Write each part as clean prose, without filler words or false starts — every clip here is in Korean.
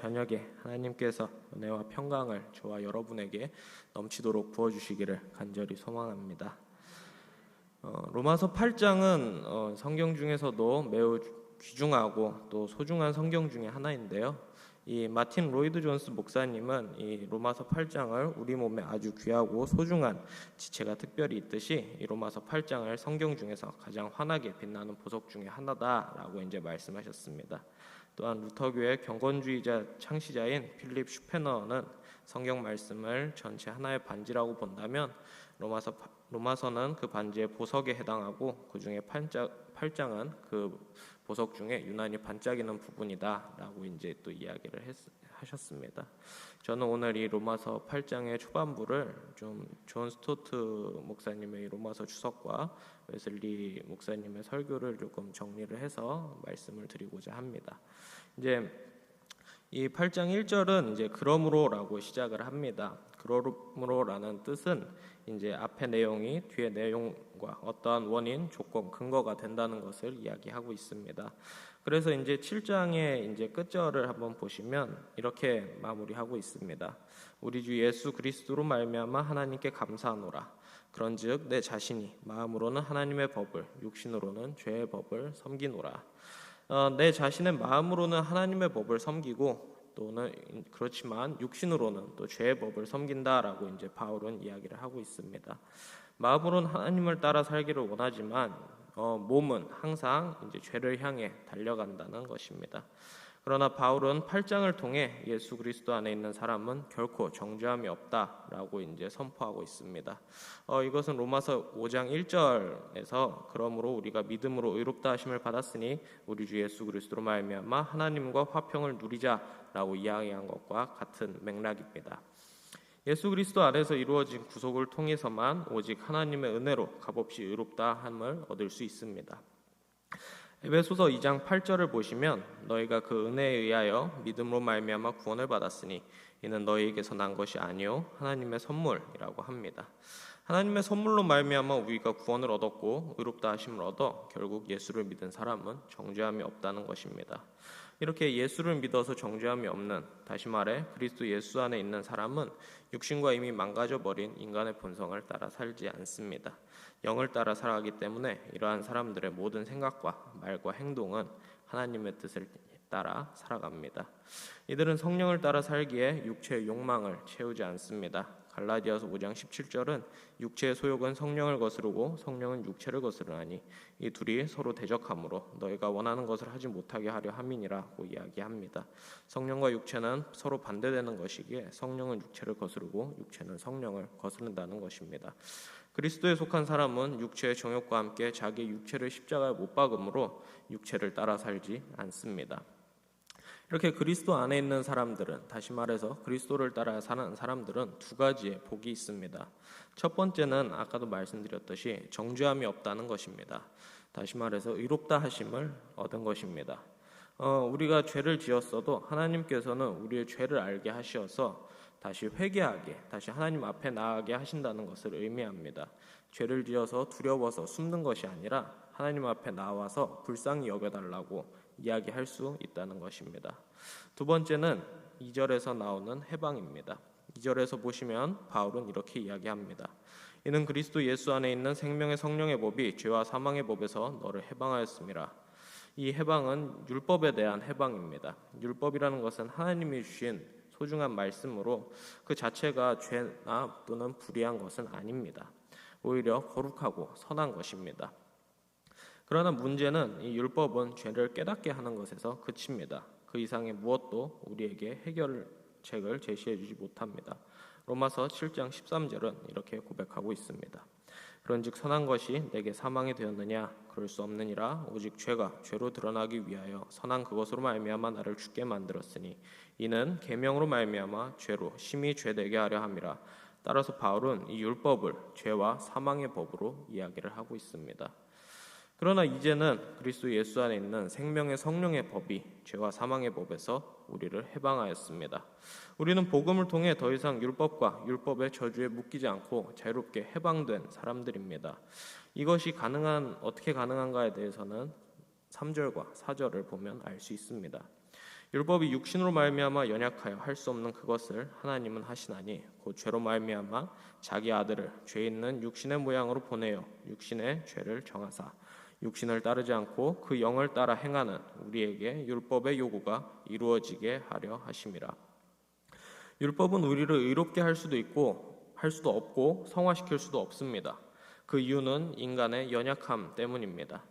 저녁에 하나님께서 은혜와 평강을 저와 여러분에게 넘치도록 부어주시기를 간절히 소망합니다. 로마서 8장은 성경 중에서도 매우 귀중하고 또 소중한 성경 중에 하나인데요. 이 마틴 로이드 존스 목사님은 이 로마서 8장을 우리 몸에 아주 귀하고 소중한 지체가 특별히 있듯이 이 로마서 8장을 성경 중에서 가장 환하게 빛나는 보석 중에 하나다라고 이제 말씀하셨습니다. 또한 루터교의 경건주의자 창시자인 필립 슈페너는 성경 말씀을 전체 하나의 반지라고 본다면 로마서는 그 반지의 보석에 해당하고 그 중에 8장은 그 보석 중에 유난히 반짝이는 부분이다라고 이제 또 이야기를 하셨습니다. 저는 오늘 이 로마서 8장의 초반부를 좀 존 스토트 목사님의 로마서 주석과 웨슬리 목사님의 설교를 조금 정리를 해서 말씀을 드리고자 합니다. 이제 이 8장 1절은 이제 그러므로라고 시작을 합니다. 그러므로라는 뜻은 이제 앞의 내용이 뒤의 내용과 어떠한 원인, 조건, 근거가 된다는 것을 이야기하고 있습니다. 그래서 이제 7장의 이제 끝절을 한번 보시면 이렇게 마무리하고 있습니다. 우리 주 예수 그리스도로 말미암아 하나님께 감사하노라. 그런즉 내 자신이 마음으로는 하나님의 법을, 육신으로는 죄의 법을 섬기노라. 내 자신의 마음으로는 하나님의 법을 섬기고 또는 그렇지만 육신으로는 또 죄의 법을 섬긴다라고 이제 바울은 이야기를 하고 있습니다. 마음으로는 하나님을 따라 살기를 원하지만 몸은 항상 이제 죄를 향해 달려간다는 것입니다. 그러나 바울은 8장을 통해 예수 그리스도 안에 있는 사람은 결코 정죄함이 없다라고 이제 선포하고 있습니다. 이것은 로마서 5장 1절에서 그러므로 우리가 믿음으로 의롭다 하심을 받았으니 우리 주 예수 그리스도로 말미암아 하나님과 화평을 누리자라고 이야기한 것과 같은 맥락입니다. 예수 그리스도 안에서 이루어진 구속을 통해서만 오직 하나님의 은혜로 값없이 의롭다 함을 얻을 수 있습니다. 에베소서 2장 8절을 보시면 너희가 그 은혜에 의하여 믿음으로 말미암아 구원을 받았으니 이는 너희에게서 난 것이 아니요 하나님의 선물이라고 합니다. 하나님의 선물로 말미암아 우리가 구원을 얻었고 의롭다 하심을 얻어 결국 예수를 믿은 사람은 정죄함이 없다는 것입니다. 이렇게 예수를 믿어서 정죄함이 없는, 다시 말해 그리스도 예수 안에 있는 사람은 육신과 이미 망가져버린 인간의 본성을 따라 살지 않습니다. 영을 따라 살아가기 때문에 이러한 사람들의 모든 생각과 말과 행동은 하나님의 뜻을 따라 살아갑니다. 이들은 성령을 따라 살기에 육체의 욕망을 채우지 않습니다. 갈라디아서 5장 17절은 육체의 소욕은 성령을 거스르고 성령은 육체를 거스르나니 이 둘이 서로 대적하므로 너희가 원하는 것을 하지 못하게 하려 함이니라고 이야기합니다. 성령과 육체는 서로 반대되는 것이기에 성령은 육체를 거스르고 육체는 성령을 거스른다는 것입니다. 그리스도에 속한 사람은 육체의 정욕과 함께 자기 육체를 십자가에 못 박음으로 육체를 따라 살지 않습니다. 이렇게 그리스도 안에 있는 사람들은, 다시 말해서 그리스도를 따라 사는 사람들은 두 가지의 복이 있습니다. 첫 번째는 아까도 말씀드렸듯이 정죄함이 없다는 것입니다. 다시 말해서 의롭다 하심을 얻은 것입니다. 우리가 죄를 지었어도 하나님께서는 우리의 죄를 알게 하셔서 다시 회개하게, 다시 하나님 앞에 나아가게 하신다는 것을 의미합니다. 죄를 지어서 두려워서 숨는 것이 아니라 하나님 앞에 나와서 불쌍히 여겨달라고 이야기할 수 있다는 것입니다. 두 번째는 2절에서 나오는 해방입니다. 2절에서 보시면 바울은 이렇게 이야기합니다. 이는 그리스도 예수 안에 있는 생명의 성령의 법이 죄와 사망의 법에서 너를 해방하였음이라. 이 해방은 율법에 대한 해방입니다. 율법이라는 것은 하나님이 주신 소중한 말씀으로 그 자체가 죄나 또는 불의한 것은 아닙니다. 오히려 거룩하고 선한 것입니다. 그러나 문제는 이 율법은 죄를 깨닫게 하는 것에서 그칩니다. 그 이상의 무엇도 우리에게 해결책을 제시해 주지 못합니다. 로마서 7장 13절은 이렇게 고백하고 있습니다. 그런즉 선한 것이 내게 사망이 되었느냐? 그럴 수 없느니라. 오직 죄가 죄로 드러나기 위하여 선한 그것으로 말미암아 나를 죽게 만들었으니 이는 계명으로 말미암아 죄로 심히 죄되게 하려 함이라. 따라서 바울은 이 율법을 죄와 사망의 법으로 이야기를 하고 있습니다. 그러나 이제는 그리스도 예수 안에 있는 생명의 성령의 법이 죄와 사망의 법에서 우리를 해방하였습니다. 우리는 복음을 통해 더 이상 율법과 율법의 저주에 묶이지 않고 자유롭게 해방된 사람들입니다. 이것이 어떻게 가능한가에 대해서는 3절과 4절을 보면 알 수 있습니다. 율법이 육신으로 말미암아 연약하여 할 수 없는 그것을 하나님은 하시나니 곧 죄로 말미암아 자기 아들을 죄 있는 육신의 모양으로 보내어 육신의 죄를 정하사 육신을 따르지 않고 그 영을 따라 행하는 우리에게 율법의 요구가 이루어지게 하려 하심이라. 율법은 우리를 의롭게 할 수도 있고 할 수도 없고 성화시킬 수도 없습니다. 그 이유는 인간의 연약함 때문입니다.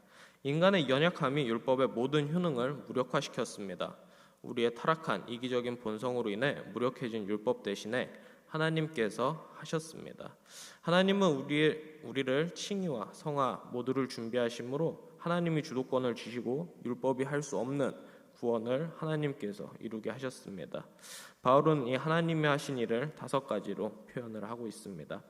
인간의 연약함이 율법의 모든 효능을 무력화시켰습니다. 우리의 타락한 이기적인 본성으로 인해 무력해진 율법 대신에 하나님께서 하셨습니다. 하나님은 우리를 칭의와 성화 모두를 준비하심으로 하나님이 주도권을 주시고 율법이 할 수 없는 구원을 하나님께서 이루게 하셨습니다. 바울은 이 하나님이 하신 일을 5가지로 표현을 하고 있습니다.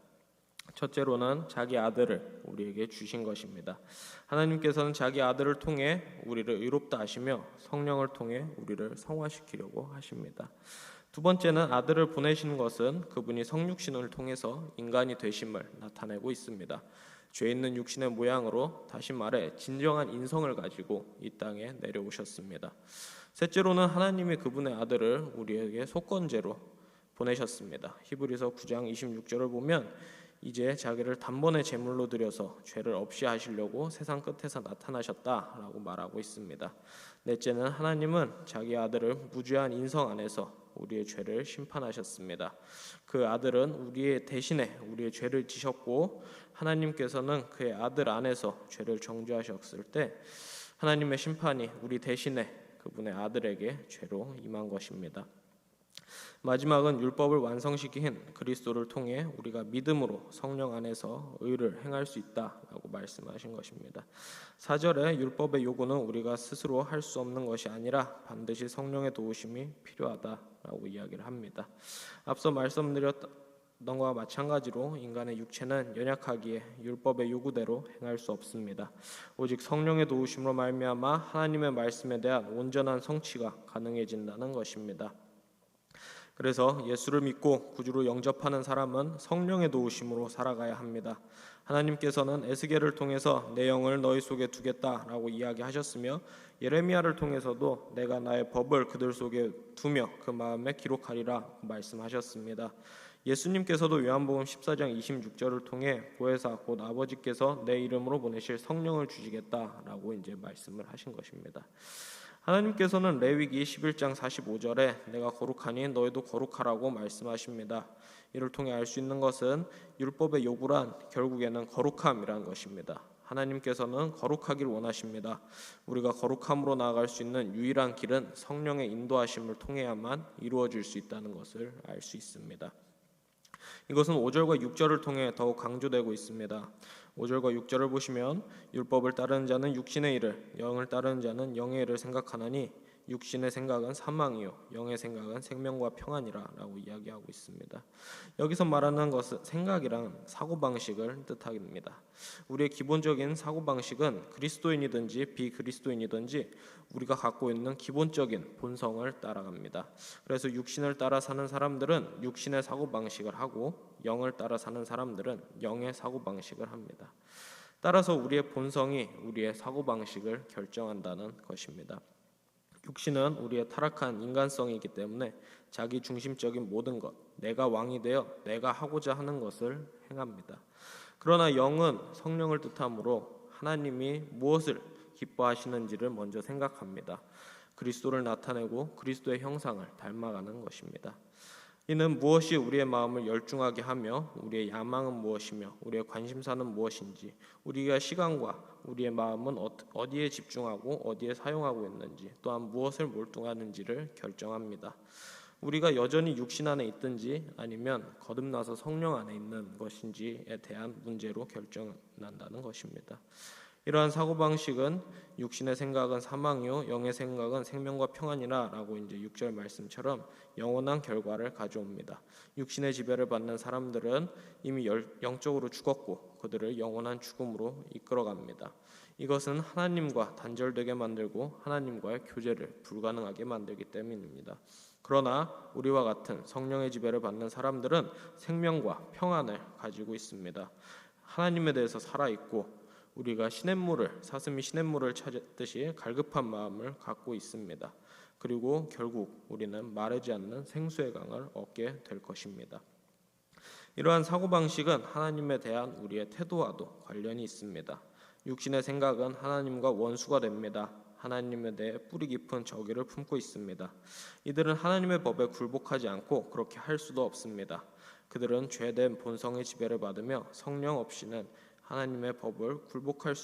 첫째로는 자기 아들을 우리에게 주신 것입니다. 하나님께서는 자기 아들을 통해 우리를 의롭다 하시며 성령을 통해 우리를 성화시키려고 하십니다. 두 번째는 아들을 보내신 것은 그분이 성육신을 통해서 인간이 되심을 나타내고 있습니다. 죄 있는 육신의 모양으로 다시 말해 진정한 인성을 가지고 이 땅에 내려오셨습니다. 셋째로는 하나님이 그분의 아들을 우리에게 속건제로 보내셨습니다. 히브리서 9장 26절을 보면 이제 자기를 단번에 제물로 드려서 죄를 없이 하시려고 세상 끝에서 나타나셨다라고 말하고 있습니다. 넷째는 하나님은 자기 아들을 무죄한 인성 안에서 우리의 죄를 심판하셨습니다. 그 아들은 우리의 대신에 우리의 죄를 지셨고 하나님께서는 그의 아들 안에서 죄를 정죄하셨을 때 하나님의 심판이 우리 대신에 그분의 아들에게 죄로 임한 것입니다. 마지막은 율법을 완성시킨 그리스도를 통해 우리가 믿음으로 성령 안에서 의를 행할 수 있다라고 말씀하신 것입니다. 4절에 율법의 요구는 우리가 스스로 할 수 없는 것이 아니라 반드시 성령의 도우심이 필요하다라고 이야기를 합니다. 앞서 말씀드렸던 것과 마찬가지로 인간의 육체는 연약하기에 율법의 요구대로 행할 수 없습니다. 오직 성령의 도우심으로 말미암아 하나님의 말씀에 대한 온전한 성취가 가능해진다는 것입니다. 그래서 예수를 믿고 구주로 영접하는 사람은 성령의 도우심으로 살아가야 합니다. 하나님께서는 에스겔을 통해서 내 영을 너희 속에 두겠다라고 이야기하셨으며 예레미야를 통해서도 내가 나의 법을 그들 속에 두며 그 마음에 기록하리라 말씀하셨습니다. 예수님께서도 요한복음 14장 26절을 통해 보혜사 곧 아버지께서 내 이름으로 보내실 성령을 주시겠다라고 이제 말씀을 하신 것입니다. 하나님께서는 레위기 11장 45절에 내가 거룩하니 너희도 거룩하라고 말씀하십니다. 이를 통해 알 수 있는 것은 율법의 요구란 결국에는 거룩함이라는 것입니다. 하나님께서는 거룩하기를 원하십니다. 우리가 거룩함으로 나아갈 수 있는 유일한 길은 성령의 인도하심을 통해야만 이루어질 수 있다는 것을 알 수 있습니다. 이것은 5절과 6절을 통해 더욱 강조되고 있습니다. 5절과 6절을 보시면 율법을 따르는 자는 육신의 일을, 영을 따르는 자는 영의 일을 생각하나니 육신의 생각은 사망이요 영의 생각은 생명과 평안이라 라고 이야기하고 있습니다. 여기서 말하는 것은 생각이란 사고방식을 뜻합니다. 우리의 기본적인 사고방식은 그리스도인이든지 비그리스도인이든지 우리가 갖고 있는 기본적인 본성을 따라갑니다. 그래서 육신을 따라 사는 사람들은 육신의 사고방식을 하고 영을 따라 사는 사람들은 영의 사고방식을 합니다. 따라서 우리의 본성이 우리의 사고방식을 결정한다는 것입니다. 육신은 우리의 타락한 인간성이기 때문에 자기 중심적인 모든 것, 내가 왕이 되어 내가 하고자 하는 것을 행합니다. 그러나 영은 성령을 뜻하므로 하나님이 무엇을 기뻐하시는지를 먼저 생각합니다. 그리스도를 나타내고 그리스도의 형상을 닮아가는 것입니다. 이는 무엇이 우리의 마음을 열중하게 하며 우리의 야망은 무엇이며 우리의 관심사는 무엇인지, 우리가 시간과 우리의 마음은 어디에 집중하고 어디에 사용하고 있는지, 또한 무엇을 몰두하는지를 결정합니다. 우리가 여전히 육신 안에 있든지 아니면 거듭나서 성령 안에 있는 것인지에 대한 문제로 결정난다는 것입니다. 이러한 사고방식은 육신의 생각은 사망이요 영의 생각은 생명과 평안이라 라고 이제 6절 말씀처럼 영원한 결과를 가져옵니다. 육신의 지배를 받는 사람들은 이미 영적으로 죽었고 그들을 영원한 죽음으로 이끌어갑니다. 이것은 하나님과 단절되게 만들고 하나님과의 교제를 불가능하게 만들기 때문입니다. 그러나 우리와 같은 성령의 지배를 받는 사람들은 생명과 평안을 가지고 있습니다. 하나님에 대해서 살아있고 우리가 시냇물을 사슴이 시냇물을 찾았듯이 갈급한 마음을 갖고 있습니다. 그리고 결국 우리는 마르지 않는 생수의 강을 얻게 될 것입니다. 이러한 사고방식은 하나님에 대한 우리의 태도와도 관련이 있습니다. 육신의 생각은 하나님과 원수가 됩니다. 하나님에 대해 뿌리 깊은 저기를 품고 있습니다. 이들은 하나님의 법에 굴복하지 않고 그렇게 할 수도 없습니다. 그들은 죄된 본성의 지배를 받으며 성령 없이는 하나님의 법에 굴복할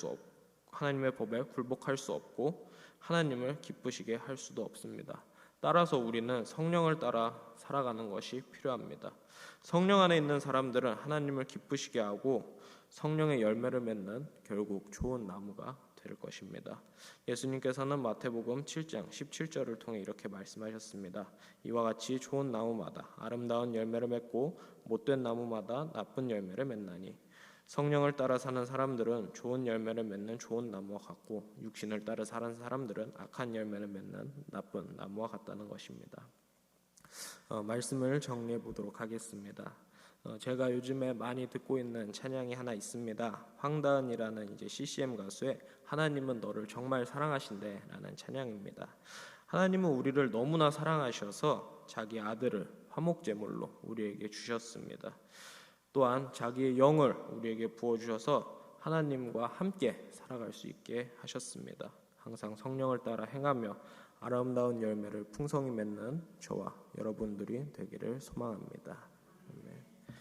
수 없고 하나님을 기쁘시게 할 수도 없습니다. 따라서 우리는 성령을 따라 살아가는 것이 필요합니다. 성령 안에 있는 사람들은 하나님을 기쁘시게 하고 성령의 열매를 맺는 결국 좋은 나무가 될 것입니다. 예수님께서는 마태복음 7장 17절을 통해 이렇게 말씀하셨습니다. 이와 같이 좋은 나무마다 아름다운 열매를 맺고 못된 나무마다 나쁜 열매를 맺나니 성령을 따라 사는 사람들은 좋은 열매를 맺는 좋은 나무와 같고 육신을 따라 사는 사람들은 악한 열매를 맺는 나쁜 나무와 같다는 것입니다. 말씀을 정리해 보도록 하겠습니다. 제가 요즘에 많이 듣고 있는 찬양이 하나 있습니다. 황다은이라는 CCM 가수의 하나님은 너를 정말 사랑하신대라는 찬양입니다. 하나님은 우리를 너무나 사랑하셔서 자기 아들을 화목제물로 우리에게 주셨습니다. 또한 자기의 영을 우리에게 부어주셔서 하나님과 함께 살아갈 수 있게 하셨습니다. 항상 성령을 따라 행하며 아름다운 열매를 풍성히 맺는 저와 여러분들이 되기를 소망합니다.